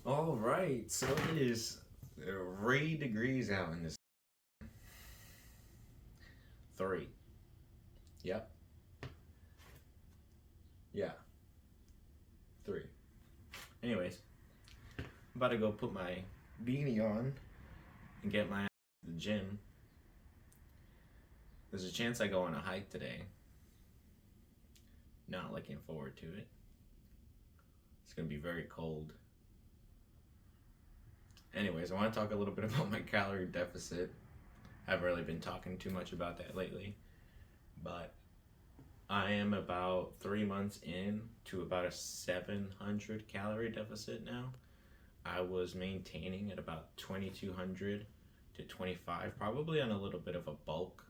All right, so it is 3 degrees out in this. 3. Yep. Yeah. 3. Anyways, I'm about to go put my beanie on and get my ass to the gym. There's a chance I go on a hike today. Not looking forward to it. It's gonna be very cold. Anyways, I want to talk a little bit about my calorie deficit. I haven't really been talking too much about that lately, but I am about 3 months in to about a 700 calorie deficit now. I was maintaining at about 2200 to 25, probably on a little bit of a bulk.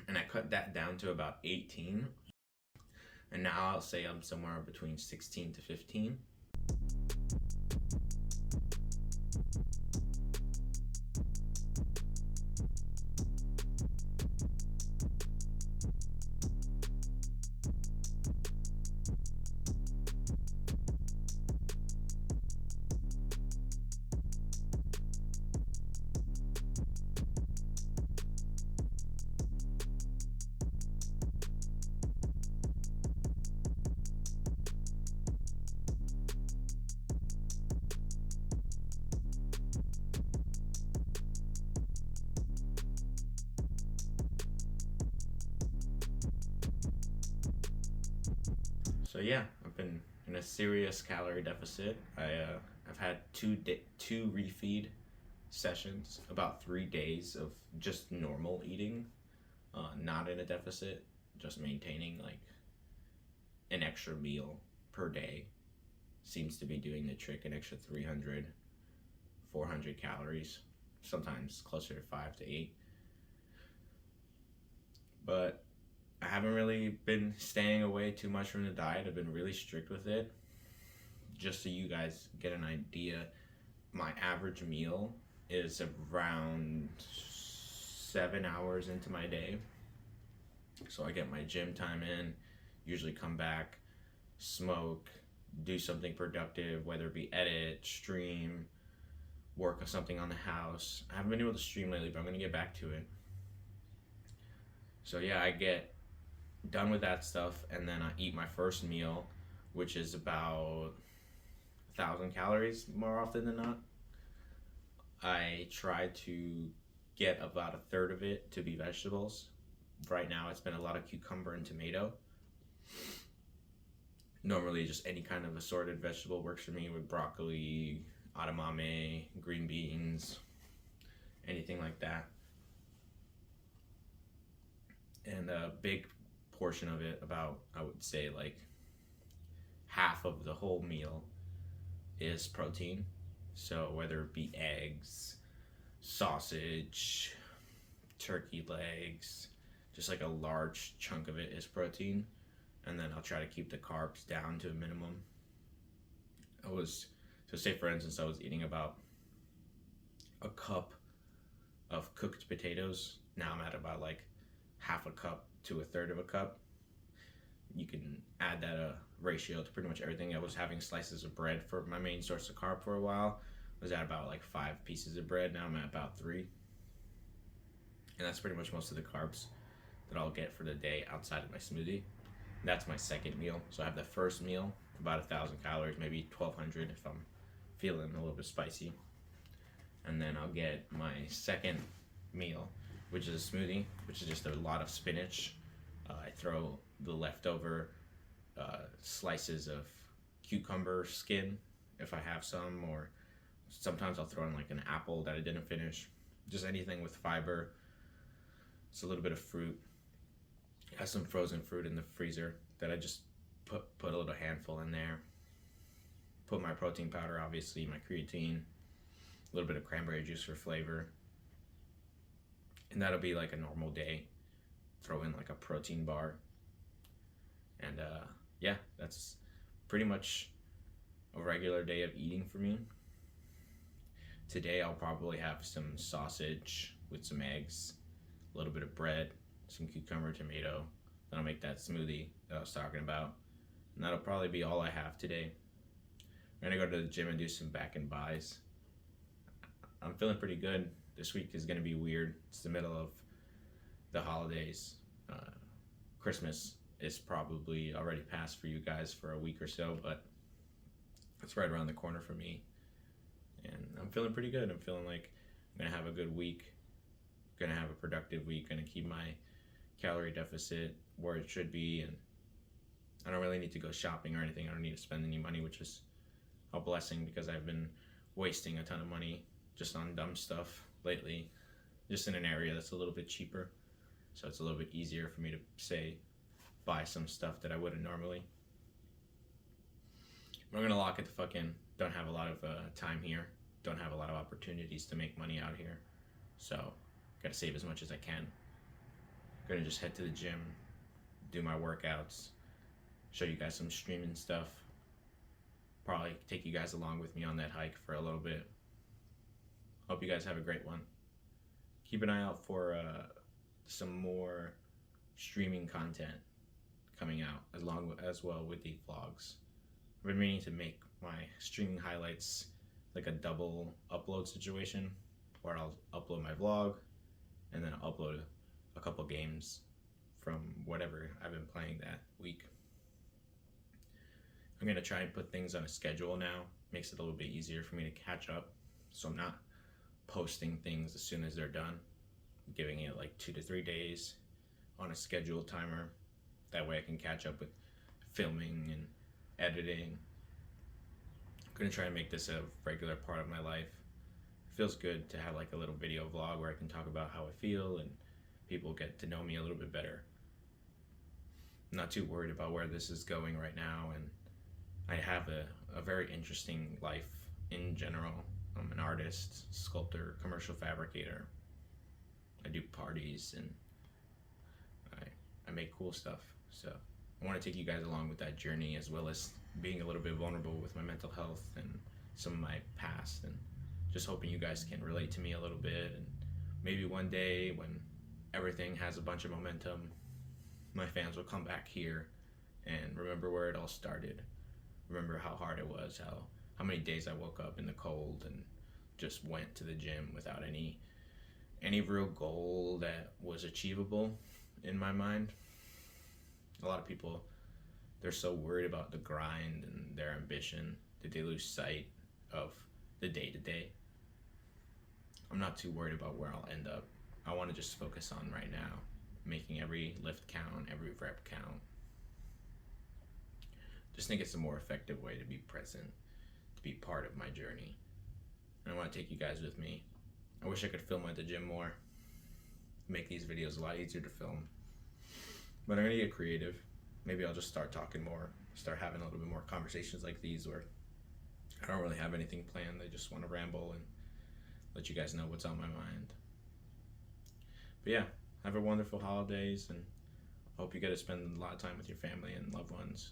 And I cut that down to about 18. And now I'll say I'm somewhere between 16 to 15. So yeah, I've been in a serious calorie deficit. I've had two refeed sessions, about 3 days of just normal eating, not in a deficit, just maintaining like an extra meal per day seems to be doing the trick. An extra 300, 400 calories, sometimes closer to 5 to 8. But I haven't really been staying away too much from the diet. I've been really strict with it. Just so you guys get an idea, my average meal is around 7 hours into my day. So I get my gym time in, usually come back, smoke, do something productive, whether it be edit, stream, work on something on the house. I haven't been able to stream lately, but I'm going to get back to it. So yeah, I get done with that stuff, and then I eat my first meal, which is about 1,000 calories more often than not. I try to get about a third of it to be vegetables. Right now it's been a lot of cucumber and tomato. Normally just any kind of assorted vegetable works for me, with broccoli, edamame, green beans, anything like that. And a big portion of it, about, I would say like half of the whole meal, is protein. So whether it be eggs, sausage, turkey legs, just like a large chunk of it is protein. And then I'll try to keep the carbs down to a minimum. So say for instance, I was eating about a cup of cooked potatoes. Now I'm at about like half a cup to a third of a cup. You can add that ratio to pretty much everything. I was having slices of bread for my main source of carb for a while. I was at about like 5 pieces of bread. Now I'm at about 3. And that's pretty much most of the carbs that I'll get for the day outside of my smoothie. That's my second meal. So I have the first meal, about 1,000 calories, maybe 1,200 if I'm feeling a little bit spicy. And then I'll get my second meal, which is a smoothie, which is just a lot of spinach. I throw the leftover slices of cucumber skin, if I have some, or Sometimes I'll throw in like an apple that I didn't finish. Just anything with fiber. It's a little bit of fruit. I have some frozen fruit in the freezer that I just put a little handful in there. Put my protein powder, obviously, my creatine, a little bit of cranberry juice for flavor. And that'll be like a normal day. Throw in like a protein bar. And yeah, that's pretty much a regular day of eating for me. Today I'll probably have some sausage with some eggs, a little bit of bread, some cucumber, tomato. Then I'll make that smoothie that I was talking about. And that'll probably be all I have today. I'm gonna go to the gym and do some back and buys. I'm feeling pretty good. This week is gonna be weird. It's the middle of the holidays. Christmas is probably already passed for you guys for a week or so, but it's right around the corner for me. And I'm feeling pretty good. I'm feeling like I'm gonna have a good week. Gonna have a productive week. Gonna keep my calorie deficit where it should be, and I don't really need to go shopping or anything. I don't need to spend any money, which is a blessing because I've been wasting a ton of money just on dumb stuff lately, just in an area that's a little bit cheaper. So it's a little bit easier for me to say buy some stuff that I wouldn't normally. I'm gonna lock it the fuck in. Don't have a lot of time here. Don't have a lot of opportunities to make money out here. So gotta save as much as I can. Gonna just head to the gym, do my workouts, show you guys some streaming stuff. Probably take you guys along with me on that hike for a little bit. Hope you guys have a great one. Keep an eye out for some more streaming content coming out as well with the vlogs. I've been meaning to make my streaming highlights like a double upload situation where I'll upload my vlog and then I'll upload a couple games from whatever I've been playing that week. I'm gonna try and put things on a schedule now. Makes it a little bit easier for me to catch up, so I'm not posting things as soon as they're done. I'm giving it like 2 to 3 days on a scheduled timer. That way I can catch up with filming and editing. I'm gonna try and make this a regular part of my life. It feels good to have like a little video vlog where I can talk about how I feel and people get to know me a little bit better. I'm not too worried about where this is going right now, and I have a very interesting life in general. I'm an artist, sculptor, commercial fabricator. I do parties and I make cool stuff. So I want to take you guys along with that journey, as well as being a little bit vulnerable with my mental health and some of my past, and just hoping you guys can relate to me a little bit. And maybe one day when everything has a bunch of momentum, my fans will come back here and remember where it all started. Remember how hard it was, how many days I woke up in the cold and just went to the gym without any real goal that was achievable in my mind. A lot of people, they're so worried about the grind and their ambition that they lose sight of the day-to-day. I'm not too worried about where I'll end up. I want to just focus on right now, making every lift count, every rep count. Just think it's a more effective way to be present, to be part of my journey. And I want to take you guys with me. I wish I could film at the gym more, make these videos a lot easier to film. But I'm gonna get creative. Maybe I'll just start talking more, start having a little bit more conversations like these where I don't really have anything planned. I just want to ramble and let you guys know what's on my mind. But yeah, have a wonderful holidays, and hope you get to spend a lot of time with your family and loved ones.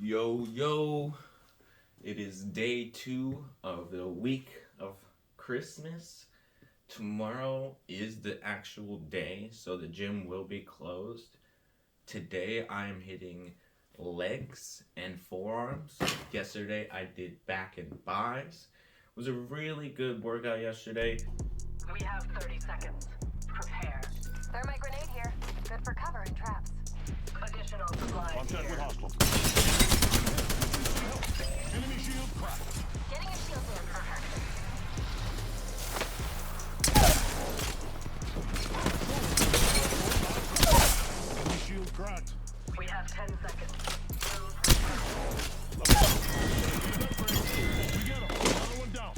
Yo, yo, it is day 2 of the week of Christmas. Tomorrow is the actual day, so the gym will be closed. Today I am hitting legs and forearms. Yesterday I did back and buys. It was a really good workout yesterday. We have 30 seconds. Prepare. Thermite grenade here. Good for cover and traps. Additional supplies Contact here. with hostile. Enemy shield cracked. Getting a shield down for her. Enemy shield cracked. We have 10 seconds. We get him. Another one down.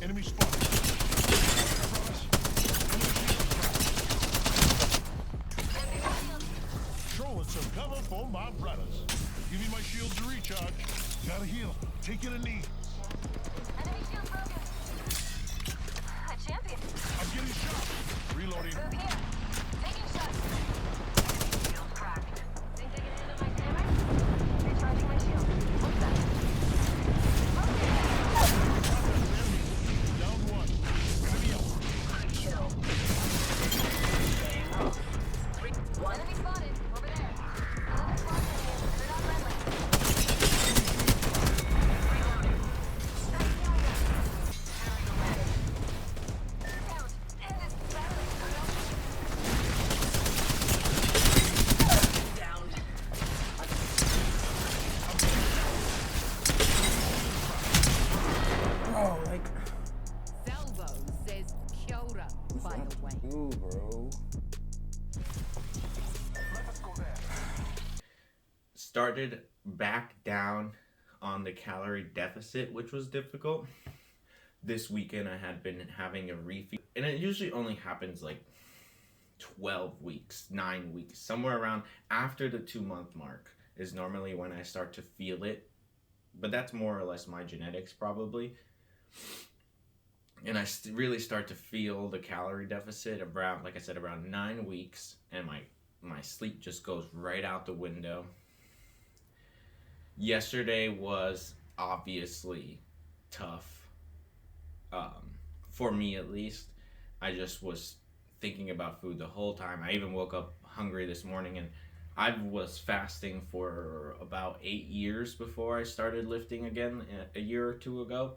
Enemy spotted. Throwing some cover for my brothers. Give me my shield to recharge. Gotta heal. Taking a knee. Enemy shield broken. A champion. I'm getting shot. Reloading. Move here. Taking shots. Shield cracked. Think they can handle my damage? Recharging my shield. What's that? Enemy. Down one. Enemy up. Good kill. Staying up. 3, 1. Enemy spotted. Over there. Another squad in here. They're not friendly. Reloading. Nice killing them. Down. Head is battling. Downed. Bro, like, Salvo says Kiora, by the way. ooh, bro. Started back down on the calorie deficit, which was difficult. This weekend I had been having a refeed, and it usually only happens like 12 weeks, 9 weeks, somewhere around after the 2-month mark is normally when I start to feel it. But that's more or less my genetics probably. And I really start to feel the calorie deficit around, like I said, around 9 weeks, and my sleep just goes right out the window. Yesterday was obviously tough, for me at least. I just was thinking about food the whole time. I even woke up hungry this morning, and I was fasting for about 8 years before I started lifting again a year or 2 ago.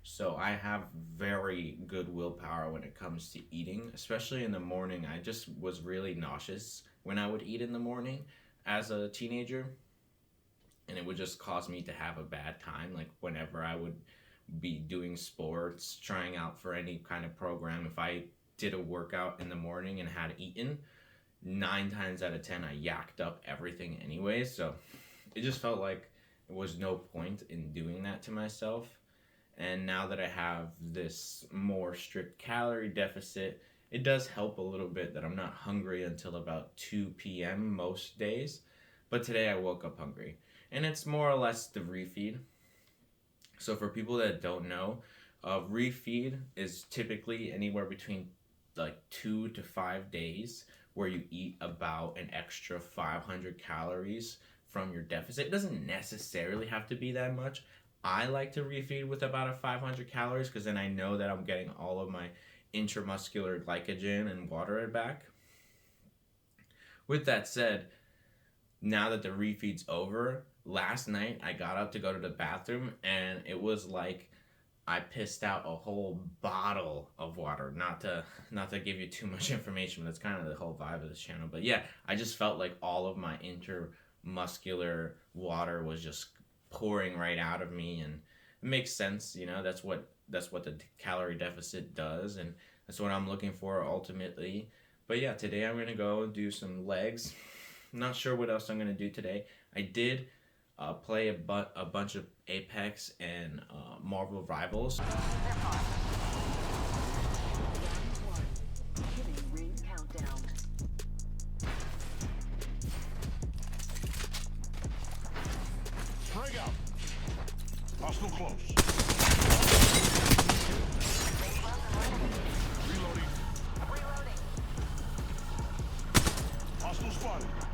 So I have very good willpower when it comes to eating, especially in the morning. I just was really nauseous when I would eat in the morning as a teenager. And it would just cause me to have a bad time. Like whenever I would be doing sports, trying out for any kind of program, if I did a workout in the morning and had eaten, 9 times out of 10 I yacked up everything anyway. So it just felt like there was no point in doing that to myself. And now that I have this more strict calorie deficit, it does help a little bit that I'm not hungry until about 2 p.m. most days. But today I woke up hungry. And it's more or less the refeed. So for people that don't know, refeed is typically anywhere between like 2 to 5 days where you eat about an extra 500 calories from your deficit. It doesn't necessarily have to be that much. I like to refeed with about a 500 calories because then I know that I'm getting all of my intramuscular glycogen and water back. With that said, now that the refeed's over, last night I got up to go to the bathroom and it was like I pissed out a whole bottle of water. Not to give you too much information, but that's kind of the whole vibe of this channel. But yeah, I just felt like all of my intramuscular water was just pouring right out of me, and it makes sense, you know. That's what the calorie deficit does, and that's what I'm looking for ultimately. But yeah, today I'm gonna go and do some legs. Not sure what else I'm gonna do today. I did play a bunch of Apex and Marvel Rivals. Frag out. Hostile close. Reloading. Reloading. Hostile spotted.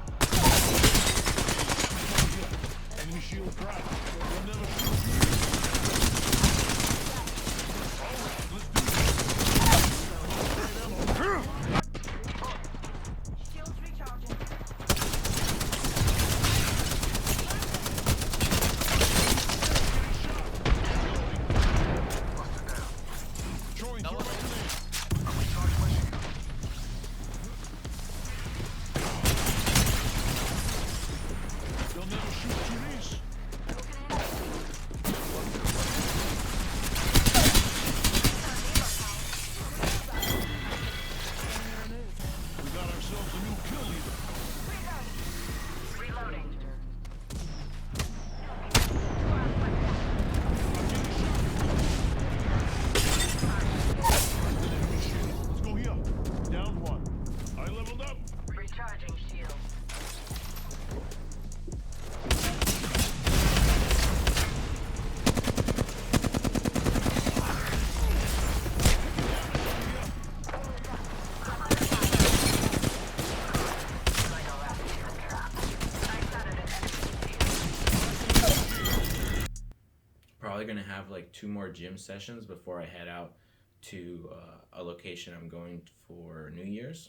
probably gonna have like 2 more gym sessions before I head out to a location I'm going for New Year's.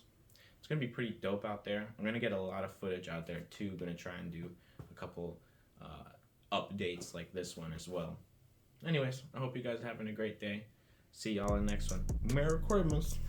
It's gonna be pretty dope out there. I'm gonna get a lot of footage out there too. Gonna try and do a couple updates like this one as well. Anyways, I hope you guys are having a great day. See y'all in the next one. Merry Christmas.